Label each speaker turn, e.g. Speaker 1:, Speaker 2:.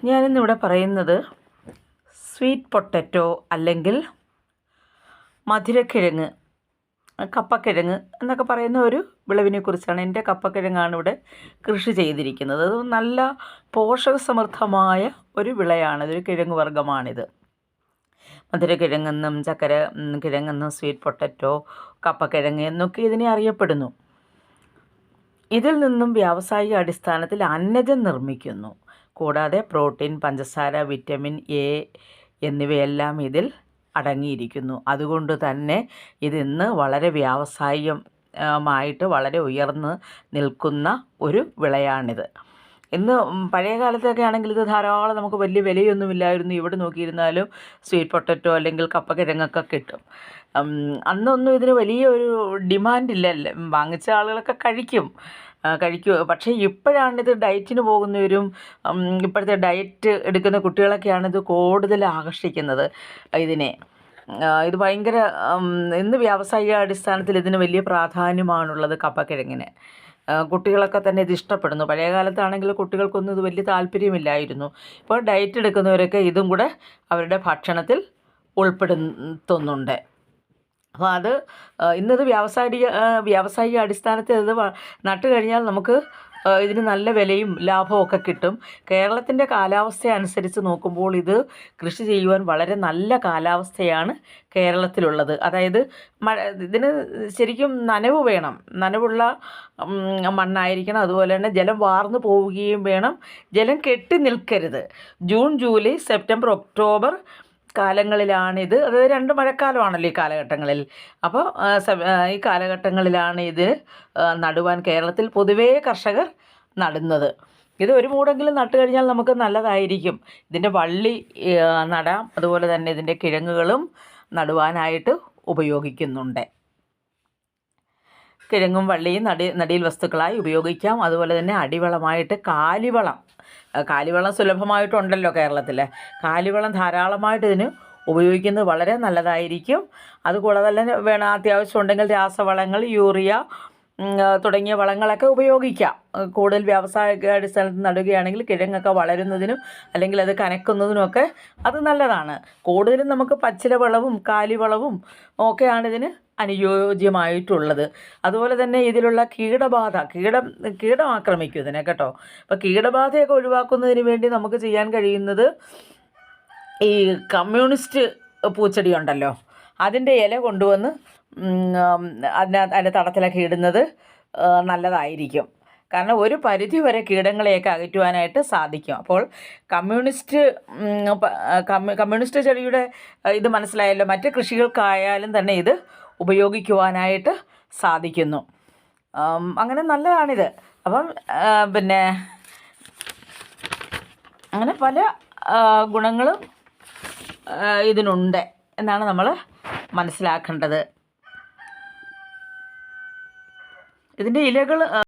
Speaker 1: ഞാനിന്നിവിടെ പറയുന്നത് sweet potato അല്ലെങ്കിൽ മധുരക്കിഴങ്ങ്, കപ്പക്കിഴങ്ങ് എന്നൊക്കെ പറയുന്ന ഒരു വിളവിനെ കുറിച്ചാണ്. എൻ്റെ കപ്പക്കിഴങ്ങാണ് ഇവിടെ കൃഷി ചെയ്തിരിക്കുന്നത്. അത് നല്ല പോഷകസമൃദ്ധമായ ഒരു വിളയാണ്, ഇതൊരു കിഴങ്ങ് വർഗ്ഗമാണിത്. മധുരക്കിഴങ്ങെന്നും ചക്കര കിഴങ്ങെന്നും സ്വീറ്റ് പൊട്ടറ്റോ, കപ്പക്കിഴങ്ങ് എന്നൊക്കെ ഇതിനെ അറിയപ്പെടുന്നു. ഇതിൽ നിന്നും വ്യാവസായിക അടിസ്ഥാനത്തിൽ അന്നജം നിർമ്മിക്കുന്നു. കൂടാതെ പ്രോട്ടീൻ, പഞ്ചസാര, വിറ്റമിൻ എ എന്നിവയെല്ലാം ഇതിൽ അടങ്ങിയിരിക്കുന്നു. അതുകൊണ്ട് തന്നെ ഇതിന്ന് വളരെ വ്യാവസായികമായിട്ട് വളരെ ഉയർന്ന് നിൽക്കുന്ന ഒരു വിളയാണിത്. ഇന്ന് പഴയ കാലത്തൊക്കെ ആണെങ്കിൽ ഇത് ധാരാളം നമുക്ക് വലിയ വിലയൊന്നുമില്ലായിരുന്നു. ഇവിടെ നോക്കിയിരുന്നാലും സ്വീറ്റ് പൊട്ടറ്റോ അല്ലെങ്കിൽ കപ്പക്കിഴങ്ങൊക്കെ കിട്ടും. അന്നൊന്നും ഇതിന് വലിയൊരു ഡിമാൻഡില്ലല്ലോ, വാങ്ങിച്ച ആളുകളൊക്കെ കഴിക്കും. പക്ഷേ ഇപ്പോഴാണിത് ഡയറ്റിന് പോകുന്നവരും ഇപ്പോഴത്തെ ഡയറ്റ് എടുക്കുന്ന കുട്ടികളൊക്കെയാണിത് കൂടുതൽ ആകർഷിക്കുന്നത് ഇതിനെ. ഇത് ഭയങ്കര ഇന്ന് വ്യാവസായിക അടിസ്ഥാനത്തിൽ ഇതിന് വലിയ പ്രാധാന്യമാണുള്ളത് കപ്പക്കിഴങ്ങിന്. കുട്ടികളൊക്കെ തന്നെ ഇത് ഇഷ്ടപ്പെടുന്നു. പഴയ കാലത്താണെങ്കിൽ കുട്ടികൾക്കൊന്നും ഇത് വലിയ താല്പര്യമില്ലായിരുന്നു. ഇപ്പോൾ ഡയറ്റ് എടുക്കുന്നവരൊക്കെ ഇതും കൂടെ അവരുടെ ഭക്ഷണത്തിൽ ഉൾപ്പെടുത്തുന്നുണ്ട്. അപ്പോൾ അത് ഇന്നത് വ്യാവസായിക അടിസ്ഥാനത്തിൽ ഇത് നട്ട് കഴിഞ്ഞാൽ നമുക്ക് ഇതിന് നല്ല വിലയും ലാഭവും ഒക്കെ കിട്ടും. കേരളത്തിൻ്റെ കാലാവസ്ഥ അനുസരിച്ച് നോക്കുമ്പോൾ ഇത് കൃഷി ചെയ്യുവാൻ വളരെ നല്ല കാലാവസ്ഥയാണ് കേരളത്തിലുള്ളത്. അതായത് ഇതിന് ശരിക്കും നനവ് വേണം, നനവുള്ള മണ്ണായിരിക്കണം. അതുപോലെ തന്നെ ജലം വാർന്നു പോവുകയും വേണം, ജലം കെട്ടി നിൽക്കരുത്. ജൂൺ, ജൂലൈ, സെപ്റ്റംബർ, ഒക്ടോബർ കാലങ്ങളിലാണിത്. അതായത് 2 മഴക്കാലമാണല്ലോ ഈ കാലഘട്ടങ്ങളിൽ. അപ്പോൾ ഈ കാലഘട്ടങ്ങളിലാണ് ഇത് നടുവാൻ കേരളത്തിൽ പൊതുവേ കർഷകർ നടുന്നത്. ഇത് ഒരു മൂടെങ്കിലും നട്ട് കഴിഞ്ഞാൽ നമുക്ക് നല്ലതായിരിക്കും. ഇതിൻ്റെ വള്ളി നടാം, അതുപോലെ തന്നെ ഇതിൻ്റെ കിഴങ്ങുകളും നടുവാനായിട്ട് ഉപയോഗിക്കുന്നുണ്ട്. കിഴങ്ങും വള്ളിയും നടീൽ വസ്തുക്കളായി ഉപയോഗിക്കാം. അതുപോലെ തന്നെ അടിവളമായിട്ട് കാലിവളം സുലഭമായിട്ടുണ്ടല്ലോ കേരളത്തിൽ. കാലിവളം ധാരാളമായിട്ട് ഇതിന് ഉപയോഗിക്കുന്നത് വളരെ നല്ലതായിരിക്കും. അതുകൂടാതെ തന്നെ വേണം, അത്യാവശ്യം ഉണ്ടെങ്കിൽ രാസവളങ്ങൾ, യൂറിയ തുടങ്ങിയ വളങ്ങളൊക്കെ ഉപയോഗിക്കാം. കൂടുതൽ വ്യാവസായിക അടിസ്ഥാനത്തിൽ നടുകയാണെങ്കിൽ കിഴങ്ങൊക്കെ വളരുന്നതിനും അല്ലെങ്കിൽ അത് കനക്കുന്നതിനുമൊക്കെ അത് നല്ലതാണ്. കൂടുതലും നമുക്ക് പച്ചില വളവും കാലിവളവും ഒക്കെയാണ് ഇതിന് അനുയോജ്യമായിട്ടുള്ളത്. അതുപോലെ തന്നെ ഇതിലുള്ള കീടം ആക്രമിക്കും ഇതിനെ കേട്ടോ. അപ്പോൾ കീടബാധയൊക്കെ ഒഴിവാക്കുന്നതിന് വേണ്ടി നമുക്ക് ചെയ്യാൻ കഴിയുന്നത് ഈ കമ്മ്യൂണിസ്റ്റ് പൂച്ചെടി ഉണ്ടല്ലോ, അതിൻ്റെ ഇല കൊണ്ടുവന്ന് അതിൻ്റെ തടത്തിലൊക്കെ ഇടുന്നത് നല്ലതായിരിക്കും. കാരണം ഒരു പരിധി വരെ കീടങ്ങളെയൊക്കെ അകറ്റുവാനായിട്ട് സാധിക്കും. അപ്പോൾ കമ്മ്യൂണിസ്റ്റ് ചെടിയുടെ ഇത് മനസ്സിലായല്ലോ. മറ്റ് കൃഷികൾക്കായാലും തന്നെ ഇത് ഉപയോഗിക്കുവാനായിട്ട് സാധിക്കുന്നു. അങ്ങനെ നല്ലതാണിത്. അപ്പം അങ്ങനെ പല ഗുണങ്ങളും ഇതിനുണ്ട് എന്നാണ് നമ്മൾ മനസ്സിലാക്കേണ്ടത്. ഇതിൻ്റെ ഇലകൾ